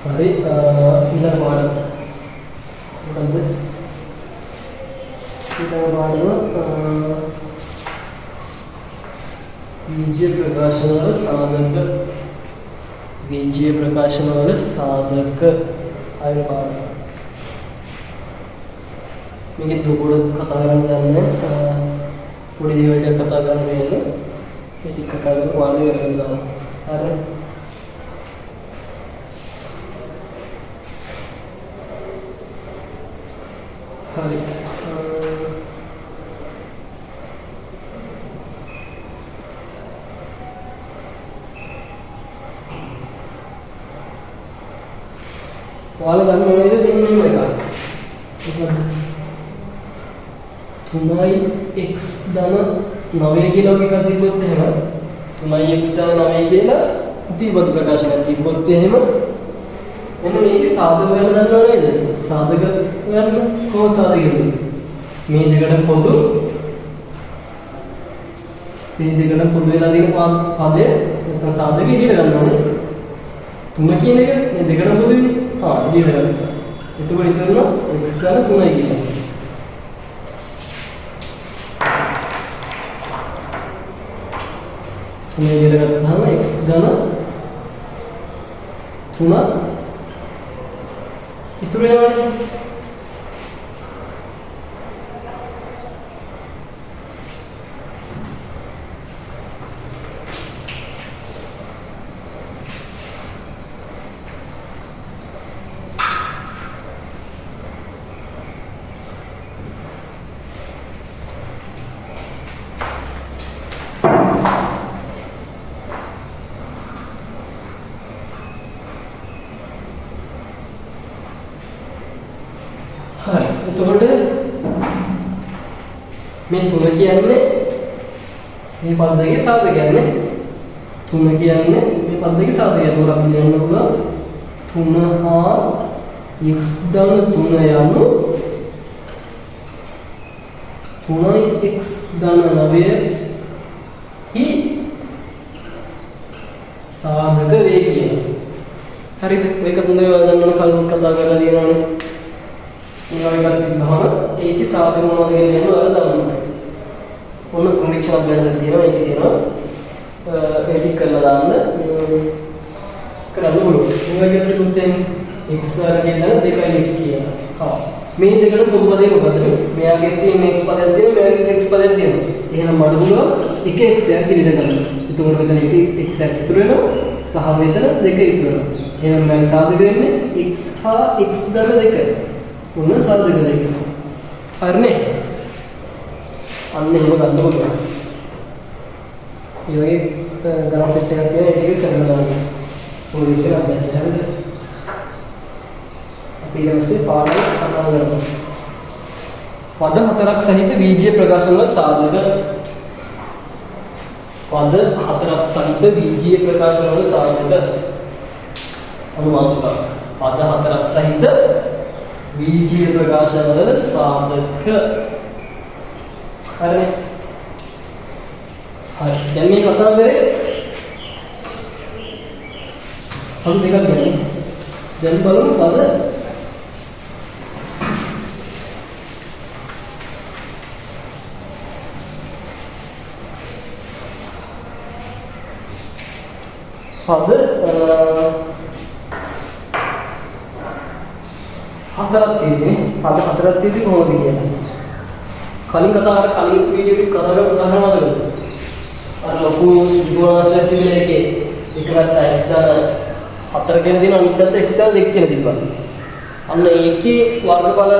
හරි ඊළඟ පාඩම මොකද්ද? ඊළඟ පාඩම बीजीय प्रकाशन वल साधक बीजीय प्रकाशन वल साधक आयु पाඩම මේකේ දුකට කතා කරන්න යන්නේ පොඩි දේවල් ටික කතා කරන්න වෙන්නේ ඒ ටික කතා කරලා වාඩි වෙන්න දානවා හරි හරි ඔයාලා ගන්න ඕනේද මෙන්න මේක 3x ධන 9 කියලා එකක් තිබ්බොත් එහෙම 3x ධන 9 කියලා ද්විපද ප්‍රකාශනයක් තිබ්බොත් එහෙම මෙන්න මේකේ සාධක ගන්න දන්නව නේද? සාධක ගන්න කොහොමද සාධක ගන්නේ? මේ දෙකට පොදු වෙලා තියෙන පදය නැත්නම් සාධක ඉදිරියට ගන්න ඕනේ. 3 කියන එක මේ දෙකට පොදු වෙන්නේ. ඉදිරියට ගන්න. එතකොට ඉතින් x ධන 3යි කියන්නේ. මේ විදිහට ගත්තාම x ධන 3 ඉතුරු වෙනවනේ. එතකොට මේ 3 කියන්නේ මේ පද දෙකේ සාධකයන්නේ 3 කියන්නේ මේ පද දෙකේ සාධකය. ඒකට අපි ලියන්න පුළුවන් 3 හා x ධන 3 යනු 3x ධන 9 හි සාධක වේ කියන. හරිද? මේක තුනේ වදන්න කලින් කතා කරලා තියෙනවානේ. ඊළඟට තිබ්බහම ඒකේ සාධක මොනවද කියලා ඔයාලා දන්නවා. ඔන්න ප්‍රොඩක්ෂන් අභ්‍යාසයක් තියෙනවා. ඒකේ තියෙනවා එඩිට් කරලා දාන්න කරන්න පුළුවන්. ඊළඟට තුන්තෙන් x වර්ගයෙන් 2x කියලා. මේ දෙකට පොදු පදේ මොකද්ද? මෙයාගේ තියෙන x පදයක් තියෙනවා, මෙයාගේ x පදයක් තියෙනවා. එහෙනම් මඩ පුළුවන් එක x එකක් ඉදිරියට ගන්න. එතකොට මෙතන එක x එකක් ඉතුරු වෙනවා. සහ මෙතන 2 ඉතුරු වෙනවා. එහෙනම් මගේ සාධක වෙන්නේ x හා x ධන 2. උන්න සාධක දෙක. හරිනේ. අන්න එහෙම ගන්න පුළුවන්. ඒ වගේ ගණන් සෙට් එකක් තියෙනවා ඒක කරලා දාන්න. පොඩි විදිහට අභ්‍යාසය හරිද? අපි ඊළඟට පාඩම් කතා කරමු. පද හතරක් සහිත බීජීය ප්‍රකාශන වල සාධක. පද හතරක් සහිත බීජීය ප්‍රකාශන වල සාධක. අනුමානික පද හතරක් සහිත बीजीय प्रकाशन वल साधक. हरे हर දැන් මේ කතා කරේ අපි දෙකක් ගමු. දැන් බලමු පද හතරක් තියෙන්නේ. පද හතරක් තියෙදි කොහොමද කියන්නේ? කලින් කලින් වීඩියෝ එක කතා කරලා උදාහරණ වලද? අර ලොකු විගෝණාසයක් තිබෙන එකේ එක පැත්ත x දාන 4 කියන දින අනිත් පැත්ත x දාන 2 කියන තිබ්බා. අන්න ඒකේ වර්ගඵල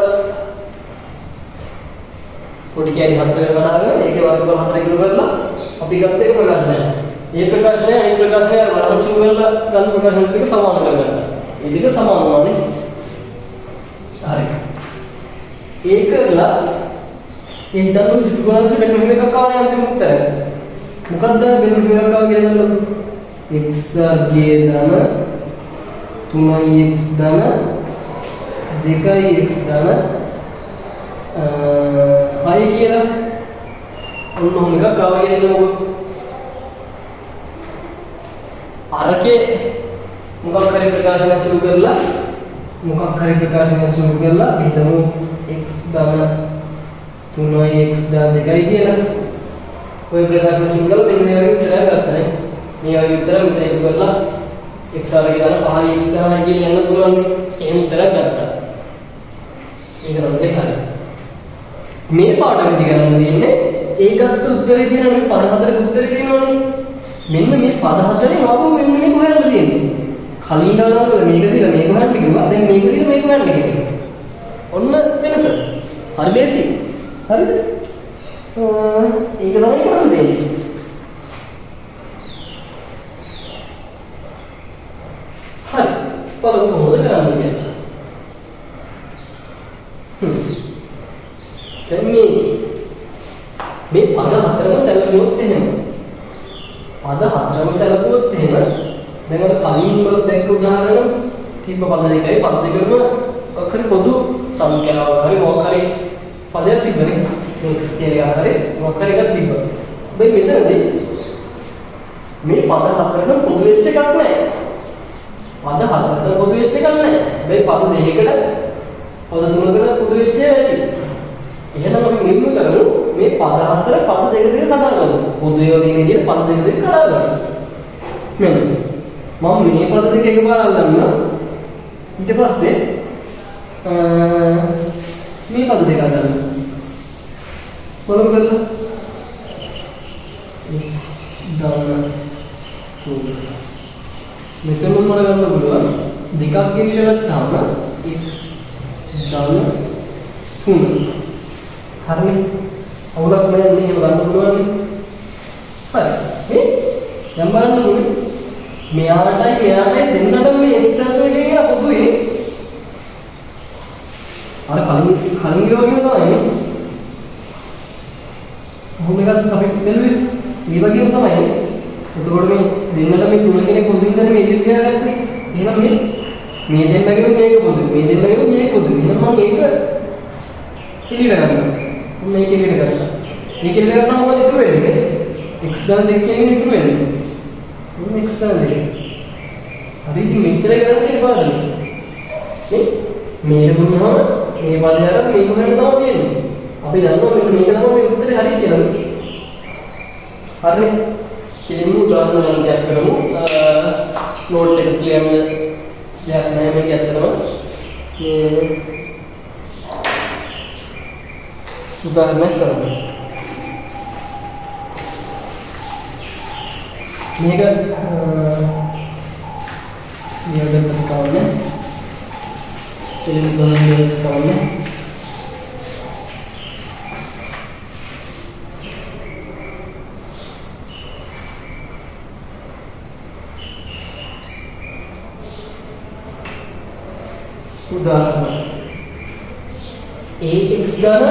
පොඩි කැලි 4 කට ගණනාගෙන ඒකේ වර්ගඵල 4 එකතු කරලා අපි ගත්ත එක ප්‍රකාශනය. මේ ප්‍රකාශනය අනිත් ප්‍රකාශනය වරහන් කරලා ගන්න ප්‍රකාශනත් එක්ක සමාන කරගන්න. මේ දෙක සමාන වුණානේ. හරි. ඒකලා ඒ හිතන්න විගුණාංශ මෙන්න මෙහෙම එකක් ආවනේ අන්තිම උත්තරය. මොකක්ද මෙන්න මෙහෙම එකක් ආව කියලා බලන්න. x වර්ගයේ ධන 3x ධන 2x ධන 6 කියලා ඔන්න ඔහොම එකක් ආව කියලා හිතමුකෝ. අරකේ මොකක් හරි ප්‍රකාශනයක් සුළු කරලා අපි හිතමු x ධන 3y x ධන 2යි කියලා. ඔය ප්‍රකාශන සුළු කරලා මෙන්න මේ වගේ උත්තරයක් ගත්තා නේ. මේ වගේ උත්තර මෙතන එකතු කරලා x වර්ගය ධන 5y x ධනයි කියලා යන්න පුළුවන්. එහෙම උත්තරයක් ගත්තා. ඒක තමයි හරි. මේ පාඩමේදී ගන්න තියෙන්නේ ඒකත් උත්තරේ තියෙනවා මේ පද හතරක උත්තරේ තියෙනවනේ. මෙන්න මේ පද හතරෙන් ආපහු මෙන්න මේක හොයන්න තියෙන්නේ. කලින් ගණන් කරලා මේක දීලා මේක හොයන්න කිව්වා. දැන් මේක දීලා මේක හොයන්න කිව්වා. ඔන්න වෙනස. හරි බේසික්. හරිද? ඒක තමයි කරන්න දෙන්නේ. හරි. බලමු කොහොමද කරන්නේ කියලා. දැන් මේ පද හතරම සැලකුවොත් එහෙම දැන් අර කලින් වල දැක්ක උදාහරණ තිබ්බ පද දෙකයි පද දෙකම අක්කර පොදු සංඛ්‍යාවක් හරි මොකක් හරි පදයක් තිබ්බනේ x කියලා හරි මොකක් හරි එකක් තිබ්බා. බයි මෙතනදී මේ පද හතරම පොදු වෙච්ච එකක් නැහැ. පද හතරට පොදු වෙච්ච එකක් නැහැ. බයි පද දෙකකට පද තුනකට පොදු වෙච්ච එකක්. එහෙනම් අපි නිර්ම කරමු මේ පද හතර පද දෙක කඩා ගමු. පොදු ඒවා තියෙන විදිහට පද දෙක කඩා ගමු. මෙන්න මම මේ පද දෙක එකපාර අල්ලන්නම්. ඊට පස්සේ මේ පද දෙක අල්ලන්න. බලමු කරලා. දාන්න. මෙතන මොන ගන්න පුළුවන්? දෙකක් ගෙනියලා ගත්තාම x දාන්න 3. හරිනේ. අවුලක් නැහැ නේ එහෙම ගන්න පුළුවන් නේ. හරි. මේ දැන් බලන්න ඕනේ. මෙයාටයි දෙන්නටම මේ x දාන්න එකේ කියලා පොදුයි. අර කලින් ගියෝම තමයි. කොහොම එකක් අපි බැලුවේ. මේ වගේම තමයි. එතකොට මේ දෙන්නට මේ තුන කෙනෙක් පොදු ඉඳන් මේ ඉදිරියට ගත්තේ. එහෙනම් මේ දෙන්නගෙම මේක පොදු. මේ දෙන්නගෙම මේක පොදු. එහෙනම් මම ඒක එළියට ගන්නවා. මේක එළියට ගන්නවා. මේක එළියට ගත්තාම මොකද ඉතුරු වෙන්නේ? x දාන දෙක කියන්නේ ඉතුරු වෙන්නේ. මොන x දාන දෙක? හරි ඉතින් මෙච්චරයි කරන්නේ ඊට පස්සේ. මේක දුන්නාම මේ බලය අරන් මේක හොයන්න තමයි තියෙන්නේ. අපි දන්නවා මෙන්න මේක තමයි මේ උත්තරේ හරි කියලා. හරිනේ. කෙලින්ම උදාහරණයක් කරමු. නෝට් එක කියන්න දෙයක් නැහැ මේක ඇත්තටම. මේ උදාහරණයක් කරමු. මේක නියමකට කවන්නේ. කෙලින්ම උදාහරණයක් කවන්නේ. उदाहरण ax धन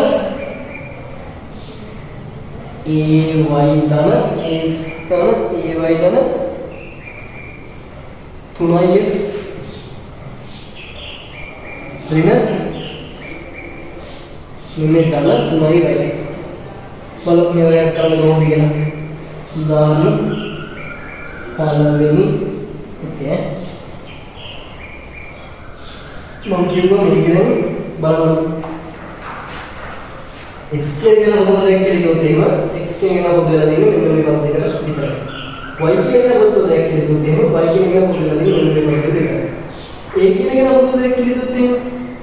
ay धन ax धन ay धन 3x ऋण धन 3y බලමු මේවා කරන්න කොහොමද කියලා. උදාහරණ පළවෙනි okay මම කියනවා මේක දැන් බලන්න x කියන මොකද දැක්කේ කියලා x කියන මොකද දෙන්නේ මෙන්න මේ පද දෙකට විතරයි. y කියන මොකද දැක්කේ කියලා y කියන මොකද දෙන්නේ මෙන්න මේ පද දෙකට. a කියන මොකද දැක්කේ කියලා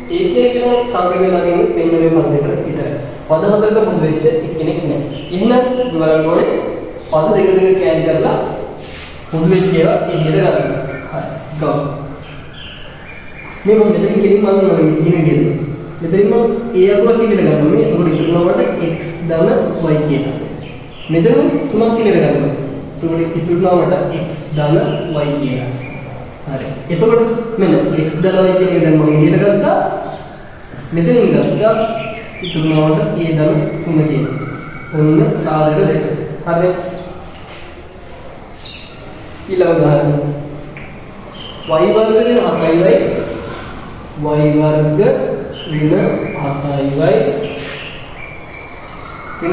a කියන සංකේතය දෙන්නේ මෙන්න මේ පද දෙකට විතරයි. පද හතරක පොදු වෙච්ච එක්කෙනෙක් නැහැ. එහෙනම් බලන්න ඕනේ පද දෙක කැලි කරලා පොදු වෙච්ච ඒවා එළියට ගන්න. හරි. ගමු. මේ මම මෙතන කෙලින්ම අල්ලනවා මේ තියෙන ගෙදර. මෙතනින් මම a අකුරක් ඉදිරියට ගන්නවා. මේ එතකොට ඉතුරුනවට x ධන y කියලා. මෙතන තුනක් ඉදිරියට ගන්නවා. එතකොට ඉතුරුනවට x ධන y කියලා. හරි. එතකොට මෙන්න x ධන y කියන එක දැන් මම ඉදිරියට ගත්තා. මෙතනින් ගත්තා ඉතුරුනවට a ධන 3 කියලා. ඔන්න සාධක දෙක. හරි. ඊළඟ උදාහරණ. y වර්ග ඍණ 7y y वर्ग ऋण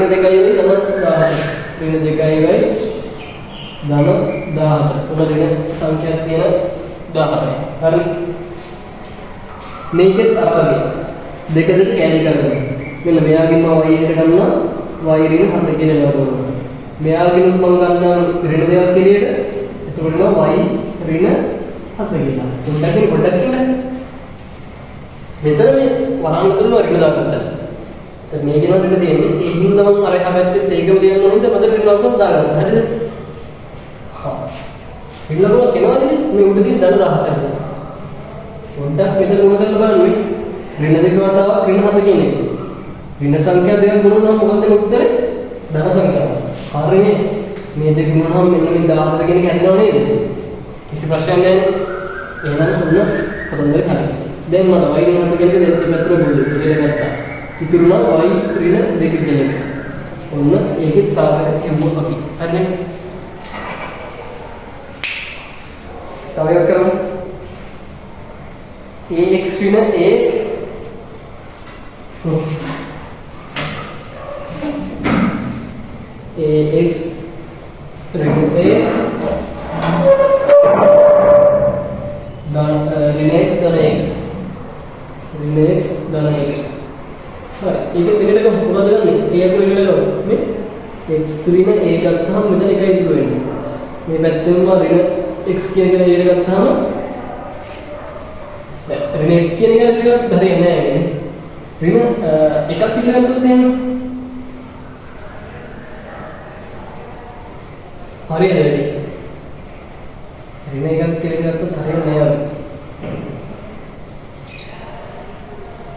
7y ऋण 2y धन 17 ऋण 2y धन 17 උන ඍණ සංඛ්‍යාවක් තියෙන 10යි. හරි. මේකෙත් අර වගේ දෙක දෙක කැරි කරනවා. මෙන්න මෙයාගෙන් මම y එකට ගන්නවා y ඍණ 7 කියලා නෝදනවා. මෙයාගෙන් මම ගන්නවා ඍණ 2ක් එළියට. එතකොට නෝ y ඍණ 7 කියලා. පොඩ්ඩක් ඉන්න. මෙතන මේ වරහන් අතුරුම ඍණ දාගත්තා. දැන් මේකේ නෝ ඍණ දෙන්නේ. ඒ හින්දා මම අර එහා පැත්තේ ඒකම දෙන්න ඕනේ හින්දා මම ඍණ ලකුණක් දාගත්තා. හරිද? හා. ඍණ ලකුණ කෙනවද මේ උඩ තියෙන ධන 17. පොඩ්ඩක් මෙතන උණ කරලා බලන්න මේ ඍණ දෙක වතාවක් ඍණ 7 කියන්නේ. ඍණ සංඛ්‍යා දෙකක් ගුණනවා මොකක්ද උත්තරේ? ධන සංඛ්‍යාව. හරිනේ. මේ දෙක ගුණනහම මෙන්න මේ 17 කියන එක හැදෙනව නේද? කිසි ප්‍රශ්නයක් නැහැ නේ. එහෙනම් ඔන්න පොතෙන්ද හරි. දැන් මට y ඍණ 7 කියන එක දෙපැත්තට බෙදලා ඉතිරි ගත්තා. ඉතුරු නම් y ඍණ 2 කියන එක. ඔන්න ඒකෙත් සාධක කියමු අපි. හරිනේ. තව එකක් කරමු. ax ඍණ a ax ऋण a ऋण x धन 1 ऋण x धन 1 හරි ඒක දෙකට මොකද ගන්නේ a අකුර ඉල්ලගමු මේ x ඍණ a ගත්තාම මෙතන එකයි ඉතුරු වෙන්නේ මේ පැත්තෙන්ම ඍණ x කියන එක එළියට ගත්තාම ඍණ 1 කියන එක එළියට හරියන්නේ නැහැ නේ ඍණ එකක් ඉල්ල ගත්තොත් එහෙම හරියද වැඩි ඍණ එකක් කියලා ගත්තොත් හරියන්නේ නැහැ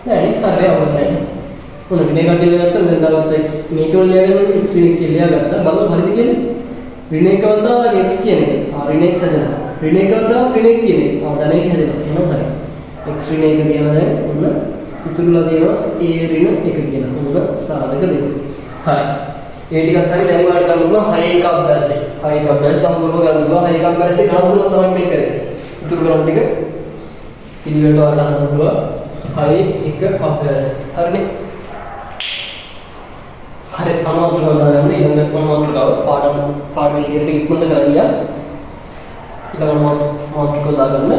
නෑ නේ හරියවන්නේ නැහැ මොන ඍණ එකක් කියලා ගත්තොත් දැන් දාගත්ත x මේක වල ලියාගන්න x ඍණ කියලා ගත්තා බලමු හරියද කියන්නේ ඍණ එක වතාවක් x කියන එක ඍණ x හදනවා ඍණ එක වතාවක් ඍණ 1 කියන එක ධන 1 හැදෙනවා එහෙනම් හරි x ඍණ 1 කියන දැන් ඔන්න ඉතුරුලා තියෙනවා a ඍණ 1 කියන ඔන්න සාධක දෙක හරි ඒ ටිකත් හරි දැන් වාට ගන්න පුළුවන් 6 එක අභ්‍යාසය 6 එක අභ්‍යාස සම්පූර්ණ කරන්න පුළුවන් 6 එක අභ්‍යාසය ගණන් තුනක් තමයි මේ කරේ ඉතුරු ගණන් ටික පිළිවෙලට වඩා හදන්න පුළුවන් 6 එක අභ්‍යාසය හරිනේ හරි අමාරුකම් දාගන්න ඊළඟ අමාරුකව පාඩම ඉදිරියට ඉක්මනට කරලා ගියා ඊළඟ අමාරුකව දාගන්න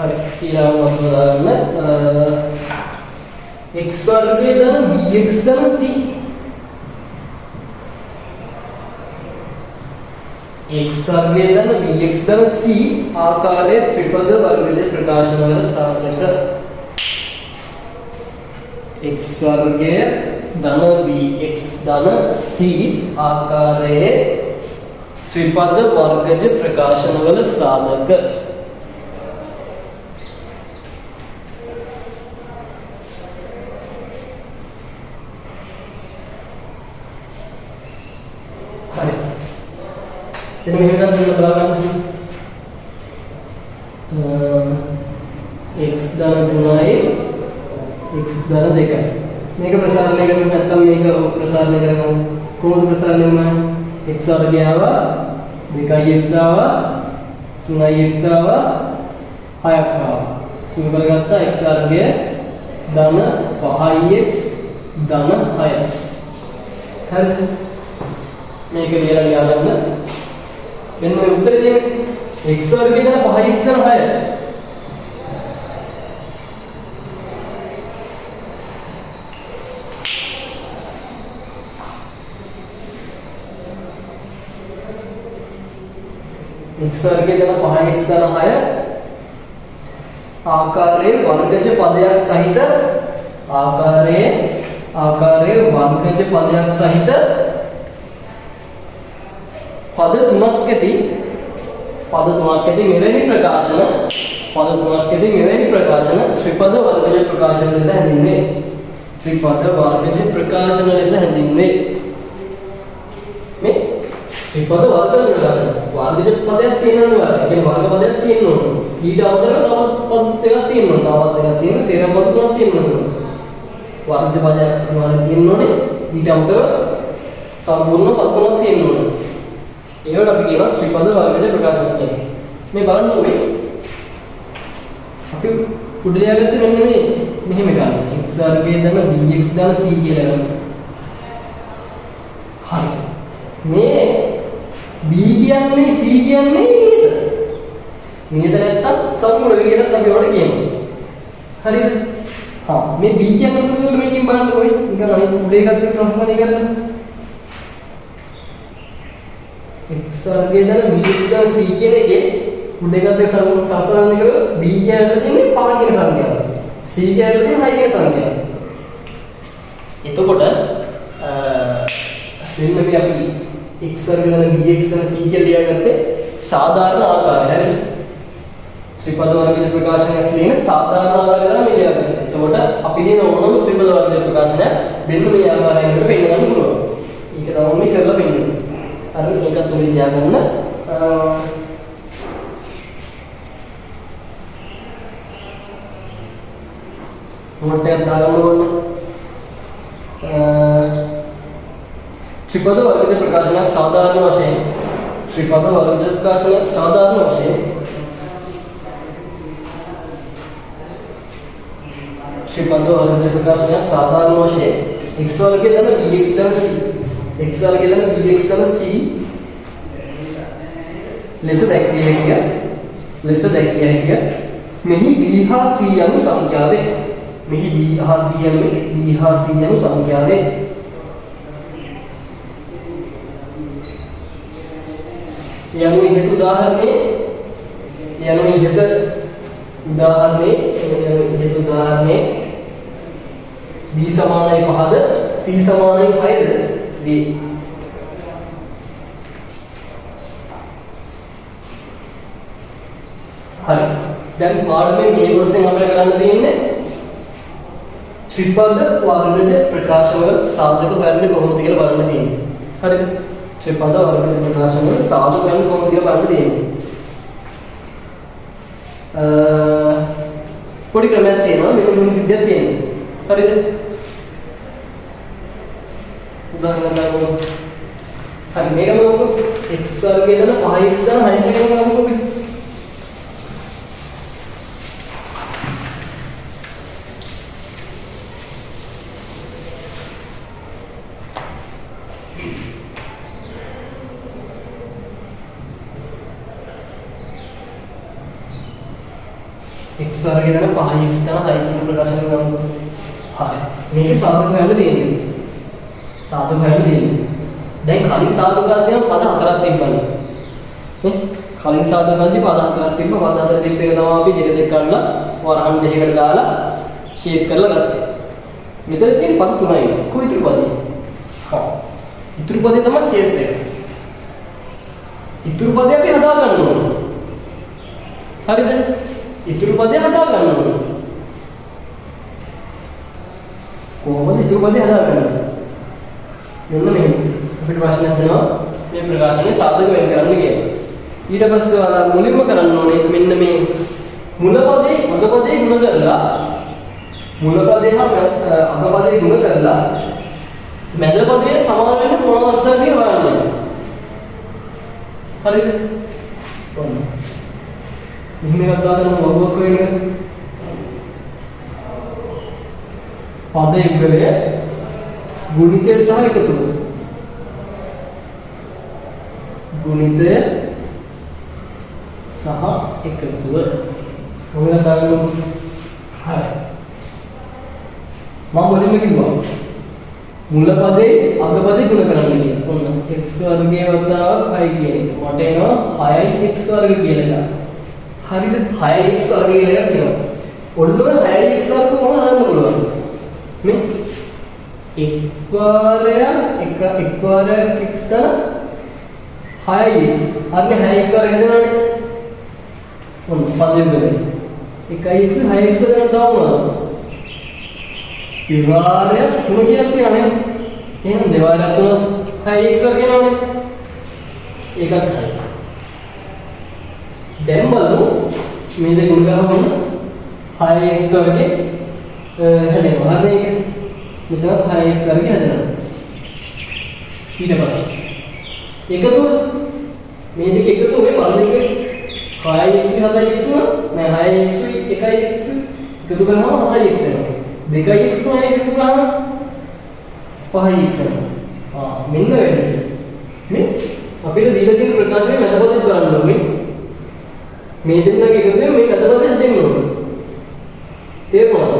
හරි ඊළඟ වතුර දාගන්න x වර්ගය ධන bx ධන c x වර්ගය ධන bx ධන c ආකාරයේ ත්‍රිපද වර්ගජ ප්‍රකාශන වල සාධක x වර්ගය ධන bx ධන c ආකාරයේ ත්‍රිපද වර්ගජ ප්‍රකාශන වල සාධක ini kita bisa belakang x dana tunai x dana deka මේක ප්‍රසාරණය කරන්න නැත්නම් මේක ප්‍රසාරණය කරගන්න කොහොමද ප්‍රසාරණය වෙන්නේ x වර්ගය ආවා 2x ආවා 3x ආවා 6ක් ආවා සුළු කරගත්තා x වර්ගය ධන 5x ධන 6 හරිද මේක ලියලා ලියාගන්න මෙන්න මේ උත්තරේ දෙන්නේ x වර්ගය ධන 5x ධන 6 x වර්ගය ධන 5x ධන 6 ආකාරයේ වර්ගජ පදයක් සහිත ආකාරයේ වර්ගජ පදයක් සහිත පද තුනක් ඇති මෙවැනි ප්‍රකාශන ත්‍රිපද වර්ගජ ප්‍රකාශන ලෙස හැඳින්වේ මේ ත්‍රිපද වර්ගජ ප්‍රකාශන වර්ගජ පදයක් තියෙනවනේ වර්ග. ඒ කියන්නේ වර්ග පදයක් තියෙන්න ඕන. ඊට අමතරව තවත් පද දෙකක් තියෙනවා. තවත් එකක් තියෙනවා සේරම පද තුනක් තියෙනවා. වර්ග පදයක් අනිවාර්යයෙන් තියෙනෝනේ. ඊට අමතරව සම්පූර්ණ පද තුනක් තියෙනවා. ඒකට අපි කියනවා ත්‍රිපද වර්ගජ ප්‍රකාශන කියලා. මේ බලන්න ඕනේ. අපි උඩ ලියාගත්තේ මෙන්න මේ මෙහෙම ගන්න. x වර්ගය දාන bx දාන c කියලා ගන්න. හරි. මේ b කියන්නේ c කියන්නේ නියත. නියත නැත්තම් සම්පූර්ණ විදිහට අපි ඔයාලට කියනවා. හරිද? හා මේ b කියන්නේ මොකද මේකෙන් බලන්න ඕනේ. නිකන් අනිත් උඩ එකත් එක්ක සම්බන්ධ කරලා x වර්ගය දාන bx දාන c කියන එකේ උඩ එකත් එක්ක සම්බන්ධ කරලා b කියන්නේ තියෙන්නේ 5 කියන සංඛ්‍යාව. c කියන්නේ තියෙන්නේ 6 කියන සංඛ්‍යාව. එතකොට මෙන්න මේ අපි x වර්ග දාන bx දාන c කියලා ලියාගත්තේ සාධාරණ ආකාරය. හරිද? ත්‍රිපද වර්ගජ ප්‍රකාශනයක් කියන සාධාරණ ආකාරය තමයි මේ ලියාගත්තේ. එතකොට අපි දින ඕනම ත්‍රිපද වර්ගජ ප්‍රකාශනය මෙන්න මේ ආකාරයෙන් පෙන්නන්න පුළුවන්. ඒක තමයි මේ කරලා පෙන්නන්නේ. හරි ඒකත් උඩ ලියාගන්න. නෝට් එකක් දාගන්න ඕනේ. ත්‍රිපද වර්ගජ ප්‍රකාශනයක් සාධාරණ වශයෙන් ත්‍රිපද වර්ගජ ප්‍රකාශනයක් සාධාරණ වශයෙන් ත්‍රිපද වර්ගජ ප්‍රකාශනයක් සාධාරණ වශයෙන් x වර්ගය දාන bx දාන c x වර්ගය දාන bx දාන c ලෙස දැක්විය හැකිය. මෙහි b හා c යනු සංඛ්‍යාවේ මෙහි b හා c යනු සංඛ්‍යාවේ යනු ඉහත උදාහරණේ b සමානයි 5ද c සමානයි 6ද වේ. හරි. දැන් පාඩමේ මේ කොටසෙන් අපිට කරන්න තියෙන්නේ ත්‍රිපද වර්ගජ ප්‍රකාශවල සාධක වර්ණ කොහොමද කියලා බලන්න තියෙන්නේ. හරිද? ත්‍රිපද වර්ගජ ප්‍රකාශවල සාධක වර්ණ කොහොමද කියලා බලන්න තියෙන්නේ. පොඩි ක්‍රමයක් තියෙනවා මේක මුලින් සිද්ධියක් තියෙනවා. හරිද? උදාහරණයක් ගමු. හරි මේක මොකක්ද? x වර්ගය දාන 5x දාන 6 කියන එක මොකක්ද? x වර්ගය දාන 5x දාන 6 කියන ප්‍රකාශන ගමු. හරි. මේකේ සාධක හොයන්න තියෙන්නේ. දැන් කලින් සාධකයන් පද හතරක් තිබ්බනේ. නේ? කලින් සාධකයන්දි පද හතරක් තිබ්බ. පද හතර තිබ්බ එක තමයි අපි දෙක කරලා වරහන් දෙකකට දාලා ෂේප් කරලා ගත්තේ. මෙතන තියෙන පද තුනයි. කොයි ඉතුරු පදේ? හා. ඉතුරු පදේ තමයි කේස් එක. ඉතුරු පදේ අපි හදා ගන්න ඕනේ. හරිද? ඉතුරු පදේ හදා ගන්න ඕනේ. කොහොමද ඉතුරු පදේ හදාගන්නේ? මෙන්න මෙහෙම. අපිට ප්‍රශ්නයක් දෙනවා මේ ප්‍රකාශනයේ සාධක වෙන් කරන්න කියලා. ඊට පස්සේ ඔයාලා මුලින්ම කරන්න ඕනේ මෙන්න මේ මුල පදේ අග පදේ ගුණ කරලා මුල පදේ හා අග පදේ ගුණ කරලා මැද පදේ සමාන වෙන්න මොන අවස්ථාවද කියලා බලන්න ඕනේ. හරිද? ඔන්න. මෙහෙම එකක් දාගන්න වගුවක් වෙන එක. පද යුගලය ගුණිතය සහ එකතුව. ගුණිතය සහ එකතුව. මොකද දාගන්න? හරි. මම මුලින්ම කිව්වා මුල පදේ අග පදේ ගුණ කරන්න කියලා. ඔන්න x වර්ගයේ වතාවක් 6 කියන එක. මට එනවා 6x වර්ග කියලා. හරිද? 6x වර්ගය කියලා කියනවා. ඔන්න 6x වර්ග කොහොමද හදන්න පුළුවන්? මේ එක් වාරයක් x දාන 6x. හරිනේ 6x වර්ගය හදනවානේ. ඔන්න පදේ වල 1x 6x වර්ගයට දානවා. දෙවාරයක් 3 කියලා තියෙනවා නේද? එහෙනම් දෙවාරයක් 3 6x වර්ගය නෝනේ. ඒකත් හරි. දැන් බලමු මේ දෙක ගුණ කරාම 6x වර්ගය හැදෙනවා. හරි මේක. මෙතන 6x වර්ගය හැදෙනවා. ඊට පස්සේ එකතු මේ දෙක එකතු මේ පද දෙක 6x 7x වුණා. මේ 6x 1x එකතු කරාම 7x එනවා. 2x 3x එකතු කරාම 5x එනවා. මෙන්න වැඩි. මේ අපිට දීලා තියෙන ප්‍රකාශනය මැදපදෙත් බලන්න ඕනේ. මේ දෙන්නගේ එකතුවෙන් මේ මැදපදෙ හදෙන්න ඕනේ. තේරුණාද?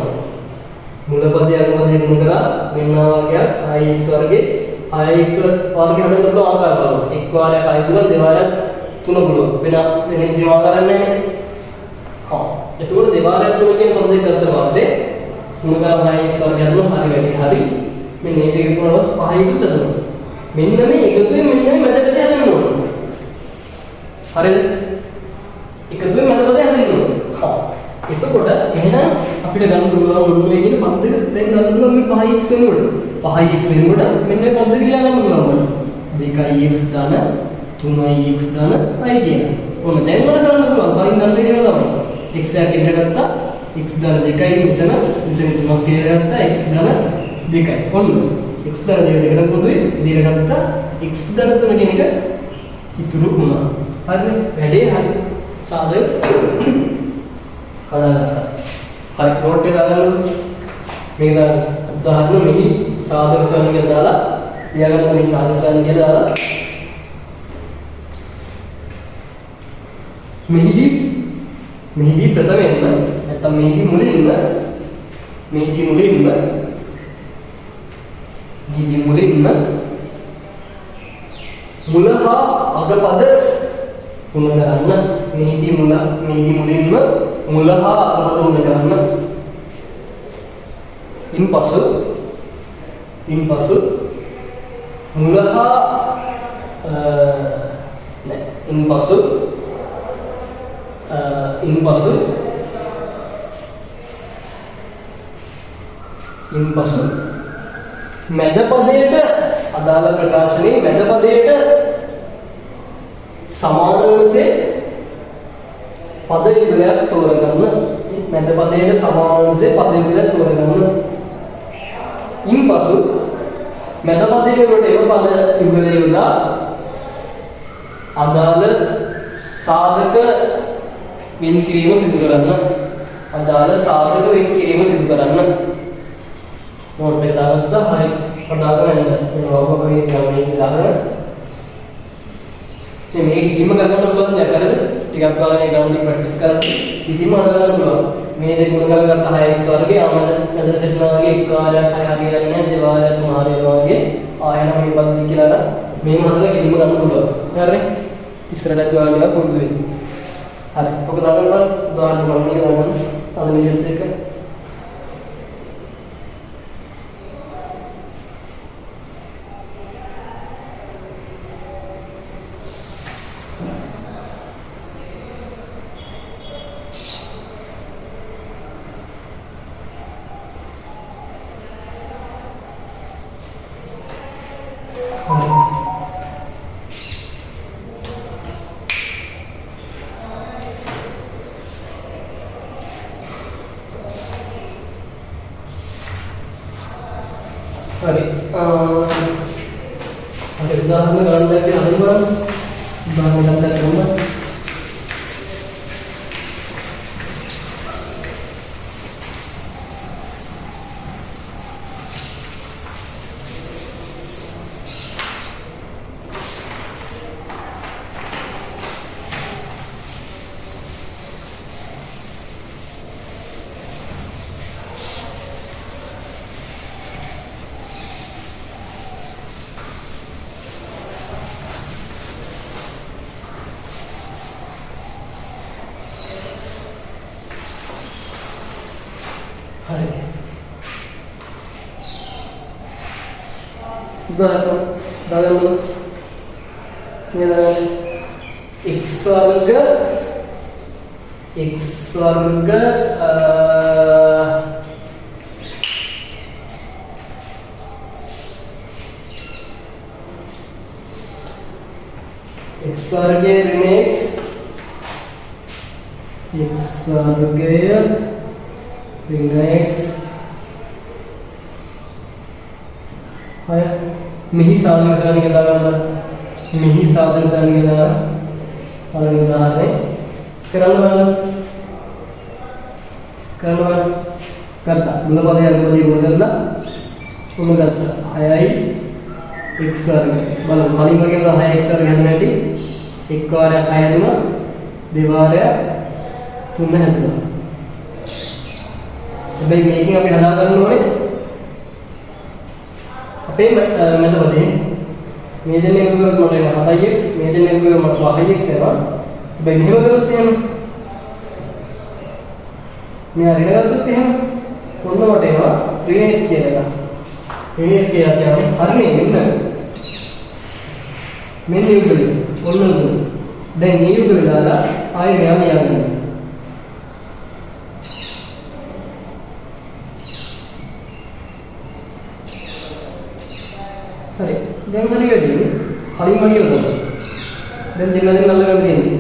මුල පදේ අග පදේ ගුණ කරලා මෙන්න වාක්‍යයක් 6x වර්ගේ 6x වර්ගේ හදන්න පුළුවන් ආකාර බලන්න. එක් වාරයක් 6 පුළුවන්, දෙවාරයක් 3 පුළුවන්. වෙන කිසිම ආකාරයක් නැහැ නේ. එතකොට දෙවාරයක් 3 කියන පද දෙක ගත්තා පස්සේ මුල කරලා 6x වර්ගය හදනවා. හරි වැඩි. හරි. මෙන්න මේ දෙක ගුණවස් 5යි හදනවා. මෙන්න මේ එකතුවෙන් මෙන්න මේ මැදපදේ හදන්න ඕනේ. හරිද? එකතුවෙන් මැදපදේ හදන්න ඕනේ. එතකොට එහෙනම් අපිට ගන්න පුළුවන් මුල්ලේ කියන පද දෙක දැන් ගන්න පුළුවන් මේ 5x වෙනකොට 5x වෙනකොට මෙන්න මේ පද දෙක ලියා ගන්න පුළුවන්. 2x ධන 3x ධන i කියන. ඔන්න දැන් මට ගන්න පුළුවන්. කලින් ගන්න දේ තමයි. x එකක් ඉඳ ගත්තා x ධන 2යි මෙතන 3ක් කියලා ගත්තා x ධන 2යි. ඔන්න x ධන 2 දෙකට පොදුයි ඉදිරියට ගත්තා x ධන 3 කියන එක ඉතුරු වුණා. හරිද? වැඩේ හරි. සාදය කඩාගත්තා. හරි නෝට් එක දාගන්න. මේක දාන්න. උදාහරණ මෙහි සාධක සරණ කියලා දාලා ලියාගන්න මේ සාධක සරණ කියලා දාලා මෙහිදී ප්‍රථමයෙන්ම නැත්නම් මෙහිදී මුලින්ම මුල හා අග පද ගුණ කරන්න. මෙහිදී මුලින්ම මුල හා අග පද ගුණ කරන්න. ඉන්පසු මුල හා ඉන්පසු මැද පදයට අදාළ ප්‍රකාශනයේ මැද පදයට සමාන වනසේ පද යුගලයක් තෝරගන්න. මැද පදයට සමාන වනසේ පද යුගලයක් තෝරගන්න. ඉන්පසු මැද පදයේ වලට එම පද යුගලය යොදා අදාළ සාධක වෙන් කිරීම සිදු කරන්න. නෝට් එක දාගත්තා. හරි. පදාගෙන යන්න. මේවා ඔබගේ ග්‍රාමයේ උදාහරණ. මේක හිතීම කරගන්න පුළුවන් දෙයක් හරිද? ටිකක් කාලේ මේ ග්‍රාමටික් ප්‍රැක්ටිස් කරලා හිතීම හදාගන්න පුළුවන්. මේ දෙක ගුණ කරගත්ත 6x වර්ගේ ආමද සෙට්නාගේ එක වාරයක් 6 හරියන්නේ නැහැ. දෙවාරයක් 3 හරියනවා වගේ. ආයෙත් මේ පද කියලා මේව හදලා හිතීම ගන්න පුළුවන්. හරිනේ? ඉස්සරහට ගාලා පුරුදු වෙන්න. හරි. ඔක දාගන්න උදාහරණ ගන්න දාගන්න. අද මෙහෙත් එක හරි. අපේ උදාහරණ ගන්න දැක්කේ අහන්න බලන්න. උදාහරණ ගන්න කොහොමද? दागन x वर्ग x वर्ग ऋण x वर्ग ऋण x आया मिहि साधक श्रेणी के दाखला मिहि साधक श्रेणी के दाखला और उदाहरण करना करता मुलपदे अगपदे मुलगल्ला मुलगल्ला हाई x वर्ग बल खाली में क्या हाई x वर्ग है ना एक और हाई है ना दीवार है तुमने है तो भाई मेकिंग अभी हला कर लो ने अपे मैं तो बता मेरे ने भी कर मटे ना हाई x मेरे ने भी मट हाई x है ना भाई नहीं बदल होते हैं मैं अरे लगा सकते हैं कौन मटे ना ऋण x के लगा ऋण x के आते हैं हर नहीं ना मैं नहीं उगली कौन उगली भाई नहीं उगली दादा आये मैं नहीं आ गई अरे දැන් හරි වැඩි හරි මගේ උදව් දැන් දෙන්නගෙන් අල්ලගෙන තියෙන්නේ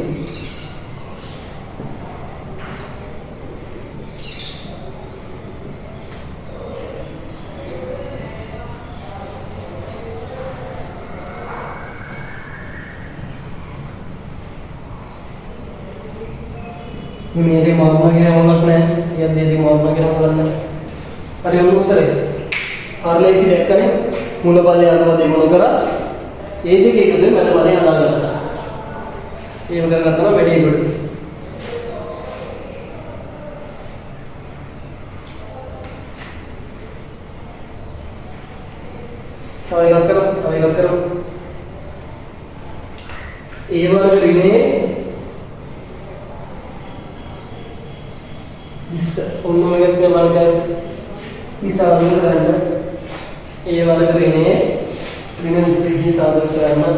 मेरे मामा के हम रखना है या दीदी मामा के हम रखना है अरे हम उत्तर है और इसी देख करें मूलपदे अगपदे मुलगरा ये भी क्या करते मैंने पदे हला करता ये वगैरह करता ना वेरिएबल अभी करो ये वाला ऋणे इस उन्होंने कितने बार क्या इस साधन से रहना ये वाला ऋणे ऋण इससे ही साधन से रहना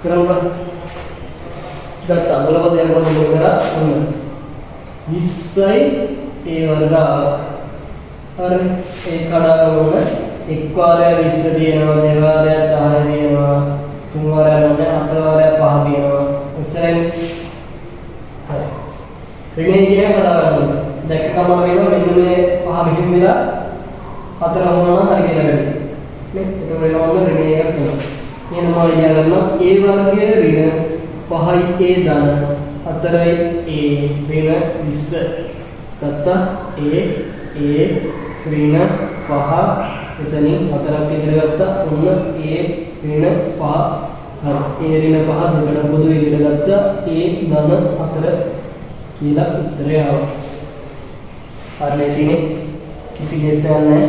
kenapa data berapa yang kamu bergerak इससे ए वर्ग और एक खड़ा होना एक वाले विश्व दिया ना देवाले ताहे दिया ना तुम्हारे लोने अतवारे पाह दिया ना उच्चारण ऋणे ये खड़ा करना देख का मतलब ये ना मैंने पाह भी मिला अतरा होना हर के लगे नहीं तो मेरे लोने ऋणे ये करना ये नंबर ये करना ए वर्ग के ऋण पाह ए दाना अतरे ए ऋण विश्व तत्ता ए ऋण पाह इतनी अतरा के गिरगत्ता उन्न ए ऋण पाह हर ए ऋण पाह दुगना बुधु गिरगत्ता ए धन अतरा कीला उतरे आओ और ऐसी ने किसी जैसे आना है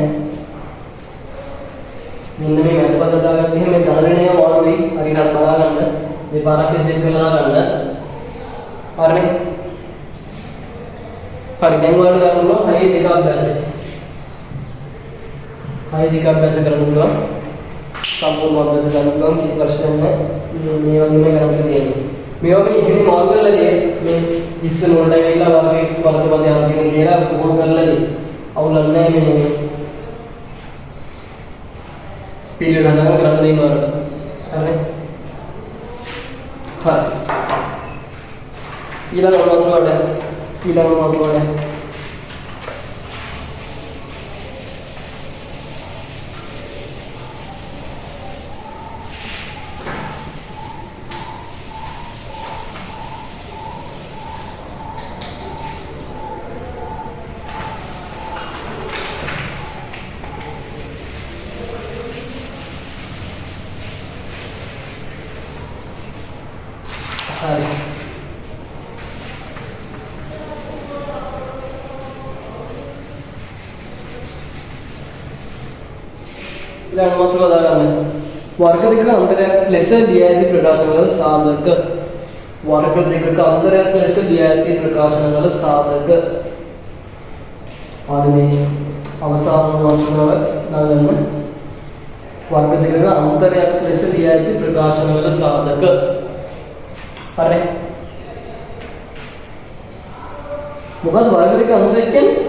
मैंने भी मैं तो पता करती है मैं दाने नहीं और भी अभी रात लगा करना ये 12 के दिन लगा करना और नहीं हर दिन वाले का हम लोग हाई दिखा अभ्यास करने को संपूर्ण अभ्यास करने को किस प्रश्न में नियम में करने के लिए मैं भी यही मॉडल लगे मैं इस नोट है इला वाले वर्ग को ध्यान देने मेरा पूर्ण कर लगे और लड़ने में पीरियड हटाना करने नहीं मार करने हाँ इला मॉडल है वर्ग दिक्क अंतर प्लस रियायती प्रकाशन साधक वर्ग दिक्क अंतर प्लस रियायती प्रकाशन साधक अवसान वर्ग दिक्क अंतर प्लस रियायती प्रकाशन साधक अरे मुखद वर्ग दिक्क अंतर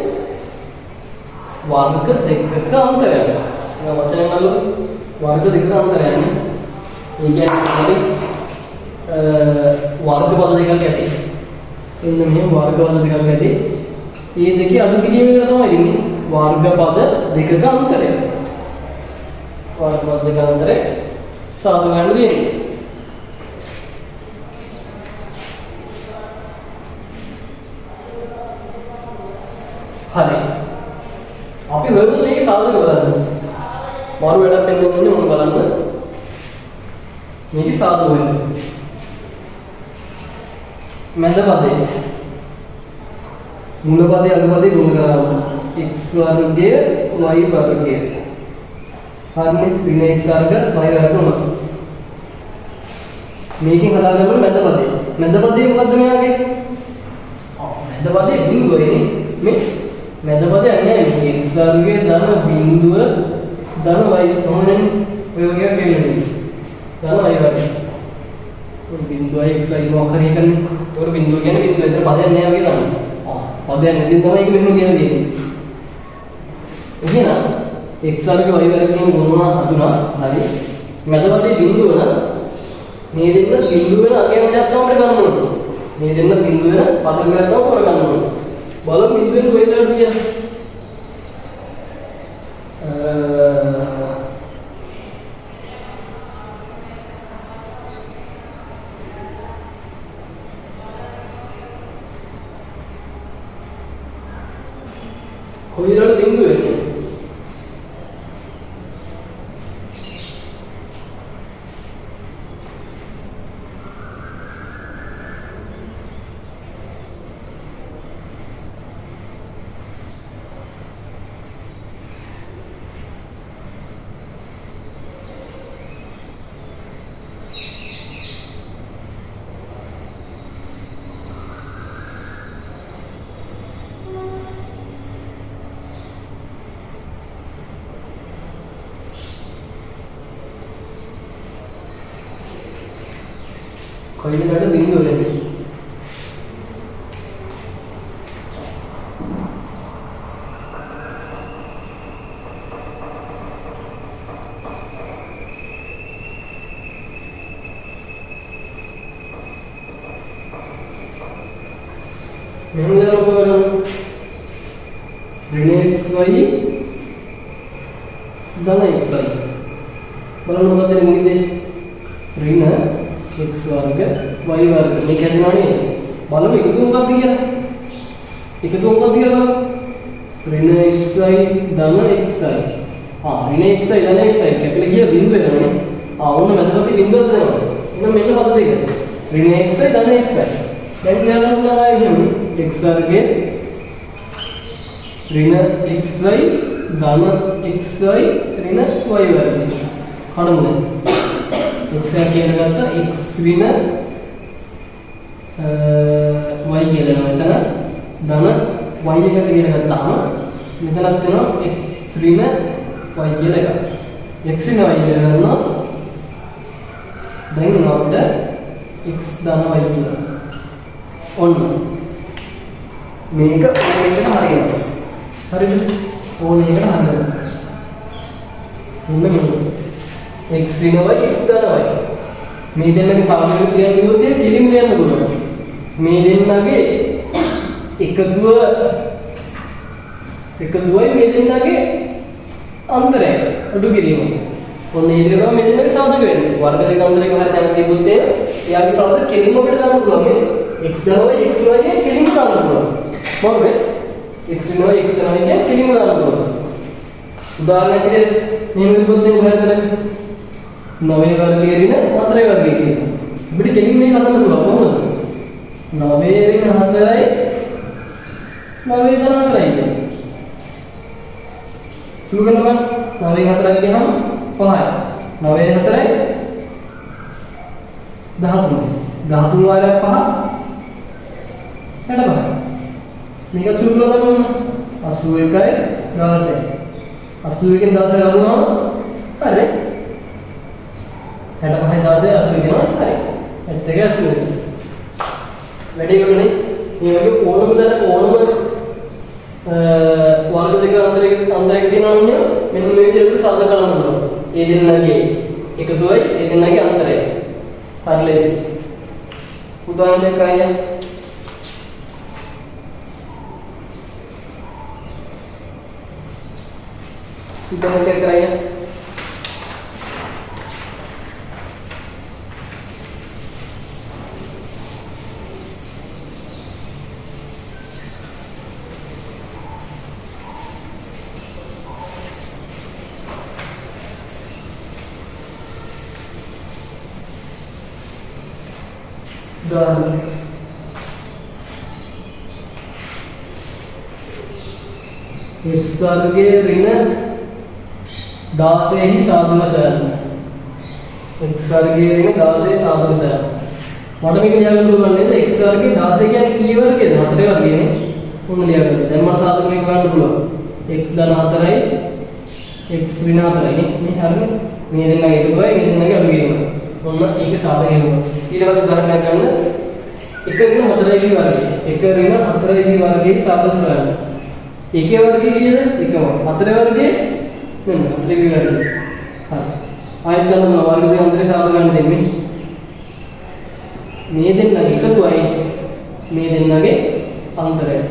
වර්ග දෙකක අන්තරයක්. මම වචන කළු වර්ග දෙකක අන්තරයක් නේ. ඒ කියන්නේ වර්ග පද දෙකක් ඇති. එන්න මෙහෙම වර්ග පද දෙකක් ඇති. මේ දෙකේ අඩු කිරීමකට තමයි ඉන්නේ. වර්ග පද දෙකක අන්තරය. වර්ග පද දෙක අන්තරය සාදු ගන්න දෙන්නේ. හරි. අපි වෙන මේක සාදු බලන්න. මාරු වැඩක් වෙන්නේ මොන බලන්න. මේක සාදු වෙන්නේ. මැද පදේ මුල පදේ අග පදේ ගුණ කරාම x වර්ගය y වර්ගය. හරිනේ ඍණ x වර්ග y වර්ග වුණා. මේකෙන් හදාගන්න මැද පදේ. මැද පදේ මොකද්ද මෙයාගේ? මැද පදේ බිඳුවනේ. මේ මැද පදේ නැහැ මේ x වර්ගයේ ධන බිඳුව ධන y කොහොමද ඔය වගේ කියන්නේ. ධන y වර්ගය. බිඳුව x y මොකක් හරි කරන්නේ. ඒතකොට බිඳුව කියන්නේ බිඳුව. ඒතර පදයක් නැහැ වගේ තමයි. පදයක් නැති තමයි ඒක මෙහෙම කියලා දෙන්නේ. එහෙනම් x වර්ග y වර්ගයෙන් ගුණන හඳුනා හරි. මැද පදේ බිඳුව නම් මේ දෙන්න බිඳුව වෙන අගයම දෙයක් තමයි ගන්න ඕනේ. මේ දෙන්න බිඳුව වෙන පද ගණන් තමයි තෝරගන්න ඕනේ. බලමු බිඳුවෙන් කොහෙද කියලා. කොයිලට බිඳුව වෙන්නේ? කොයිලට බිඳුව වෙන්නේ? මෙන්න දරපොරම ඍණ xy ධන xy බලන්න මොකද වෙන්නේ? ඍණ x වර්ග y වර්ග මේක හදනවනේ. බලමු එකතු මොකක්ද කියලා. එකතු මොකක්ද කියලා බලමු. ඍණ xy ධන xy. ඍණ xy ධන xy කියලා කිය බිඳුව වෙනවනේ. ඔන්න මැදපොතේ බිඳුවක් දෙනවා. එහෙනම් මෙන්න පද දෙක. ඍණ xy ධන xy. දැන් ලියන්න පුළුවන් ආයෙම x වර්ගයේ ඍණ xy ධන xy ඍණ y වර්ගය. කඩමු. x කියන ගත්ත x ඍණ y කියලා මෙතන ධන y එකට කියලා ගත්තාම මෙතනත් වෙනවා x ඍණ y කියලා එකක්. x ඍණ y කියලා ගන්නවා. දැන් මොකද x ධන y කියලා. ඔන්න මේක ඕනෙකට හරියනවා. හරිද? ඕනෙකට හරියනවා. මොන x ඍණ y x ධන y. මේ දෙන්නගේ සාපේක්ෂ ක්‍රියා නිරෝධය පිළිම දෙන්න පුළුවන්. මේ දෙන්නගේ එකතුවයි මේ දෙන්නගේ අන්තරය අඩු කිරීම. ඔන්න ඒ විදිහට මේ දෙන්නගේ සාධක වෙන්නේ. වර්ග දෙක අන්තරයක හරිය දැන් තිබුත් එයාගේ සාධක කෙලින්ම අපිට දාන්න පුළුවන්. මේ x ධන y x ඍණ y කෙලින්ම දාන්න පුළුවන්. මොකද x ඍණ y x ධන y කෙලින්ම දාන්න පුළුවන්. උදාහරණයක් විදිහට මේ විදිහට කොහොමද කරන්නේ? 9 වර්ගයේ ඍණ 4 වර්ගයේ කියන. අපිට කෙලින් මේක හදන්න පුළුවන් කොහොමද? 9 ඍණ 4යි 9 ධන 4යි කියන්නේ. සුළු කරනවා 9 4ක් කියනම 5යි. 9 4යි 13. 13 වාරයක් 5 65. මේක සුළු කරනවා 81යි 16යි. 81කින් 16 ලබනවා හරි. 65යි 16 80 කියනවා හරි. ඇත්ත එක 80. වැඩි කරුනේ මේ වගේ ඕනම වර්ග වර්ග දෙක අන්තරයක තියෙනවා නම් මෙන්න මේ විදිහට සාධක කරන්න පුළුවන්. ඒ දෙන්නගේ එකතුවයි ඒ දෙන්නගේ අන්තරයයි. හරි ලේසි. උදාහරණයක් අයියා. උදාහරණයක් කරaya. Dan x वर्गे ऋण 16 සාධක සොයන්න. x वर्गे ऋण 16 සාධක සොයන්න. මට මේක ලියන්න පුළුවන් නේද? x वर्गे 16 කියන්නේ කී වර්ගයද? 4 වර්ගයනේ. කොහොමද ලියගන්නේ? දැන් මට සාධක මේක ගන්න පුළුවන්. x ධන 4යි x ඍණ 4යි නේ. හරිද? මේ දෙන්නගේ එකතුවයි මේ දෙන්නගේ අඩුවීමයි. ඔන්න ඒක සාධක හේතුව. ඊට පස්සේ උදාහරණයක් ගන්න. 1 ඍණ 4යි වර්ගය. 1 ඍණ 4යි වර්ගයේ සාධක සොයන්න. 1 වර්ගය කීයද? 1ම. 4 වර්ගයේ මෙන්න 4 වර්ගය. හරි. ආයෙත් ගන්න වර්ග දෙක අතරේ සාධක ගන්න දෙන්නේ. මේ දෙන්නගේ එකතුවයි මේ දෙන්නගේ අන්තරයයි.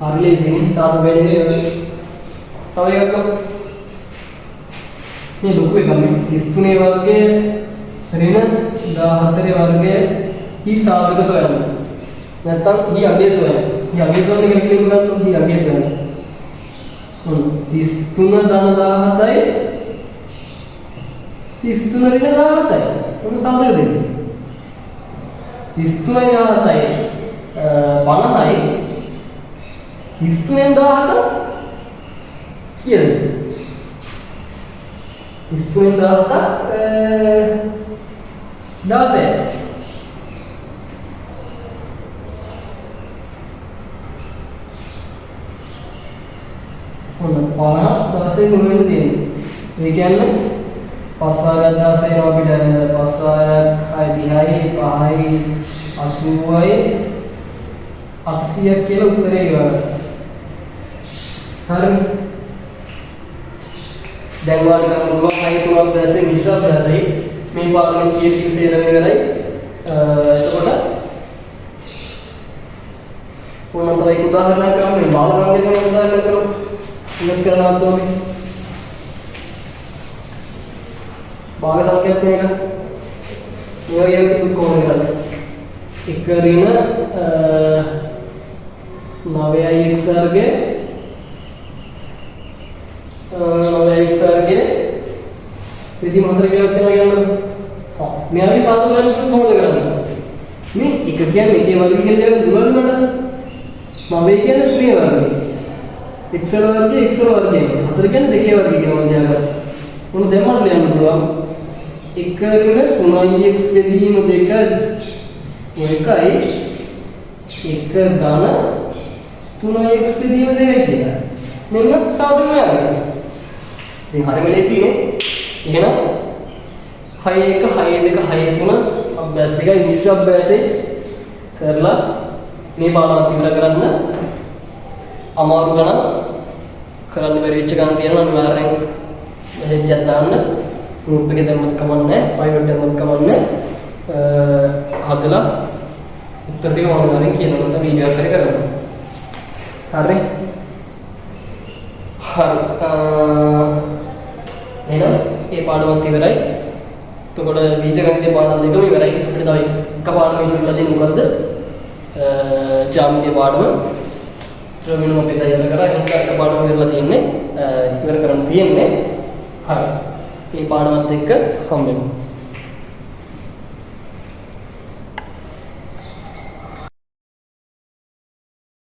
හරි ලේසිනේ සාධක වෙන්නේ. තව එකක් ගමු. මේ ලොකු එකක් මේ 33 වර්ගයේ ඍණ 14 වර්ගයේ ही साधक स्वयं නැත්නම් ही අගය स्वयं ही අගය स्वयं කියලා කියනවා නම් ही අගය स्वयं 33 ධන 17යි 33 ඍණ 17යි මොන සාධක දෙන්නේ 33 17යි 50යි 33 17 කීයද 33 17 16 50 16 ගුණෙන් දෙන්නේ. ඒ කියන්නේ 5 16 එනවා අපිට 5 30යි 5යි 80යි 800ක් කියලා උත්තරේ ඉවරයි. හරි. දැන් වාඩි කරන්න පුළුවන් 6 3ක් දැසේ මිශ්‍ර දැසයි මේ පාඩමේ කීයක සේරම ඉවරයි. එතකොට ඕනම තව එක උදාහරණයක් කරමු. මේ බාල සංකේතන උදාහරණයක් කරමු. ඉන්න කරනවා තෝමි. භාග සංකේතන එක. මේ වගේ එකතු කොහොමද කරන්නේ? 1 ඍණ 9x වර්ගය 9x වර්ගය විදි මොහොතක කියලා කියනවා. මෙයාගේ සාධක ගන්න කොහොමද කරන්නේ? මේ එක කියන්නේ එකේ වර්ගය කියලා දුවන්න මට. 9 කියන්නේ 3 වර්ගය. x වර්ගය x වර්ගය. 4 කියන්නේ 2 වර්ගය කියලා මම දාගත්තා. මොන දෙමළ ලියන්න පුළුවන්? 1 ඍණ 3x බෙදීම 2 ඔය එකයි 1 ධන 3x බෙදීම 2යි කියලා. මෙන්න සාධක මෙයාගේ. ඉතින් හරිම ලේසියිනේ. එහෙනම් 6 1 6 2 6 3 අභ්‍යාස දෙකයි මිශ්‍ර අභ්‍යාසෙ කරලා මේ පාඩමත් ඉවර කරන්න. අමාරු ගණන් කරන්න බැරි වෙච්ච ගණන් තියෙනවා අනිවාර්යෙන් මෙසේජ් එකක් දාන්න. ගෲප් එකේ දැම්මත් කමක් නැහැ, ප්‍රයිවට් දැම්මත් කමක් නැහැ. හදලා උත්තර ටික අනිවාර්යෙන් කියනවා නැත්නම් වීඩියෝ එකක් කරන්න. හරි. හරි. එහෙනම් මේ පාඩමත් ඉවරයි. එතකොට බීජගණිතයේ පාඩම් දෙකම ඉවරයි. අපිට තව එක පාඩමක් ඉතුරුලා තියෙන්නේ මොකද්ද? ජ්‍යාමිතිය පාඩම. ත්‍රිවිධ අපි තයාර කරා. එක පාඩම ඉවරලා තියෙන්නේ. ඉවර කරන්න තියෙන්නේ. හරි. මේ පාඩමත් එක්ක හම්බෙමු.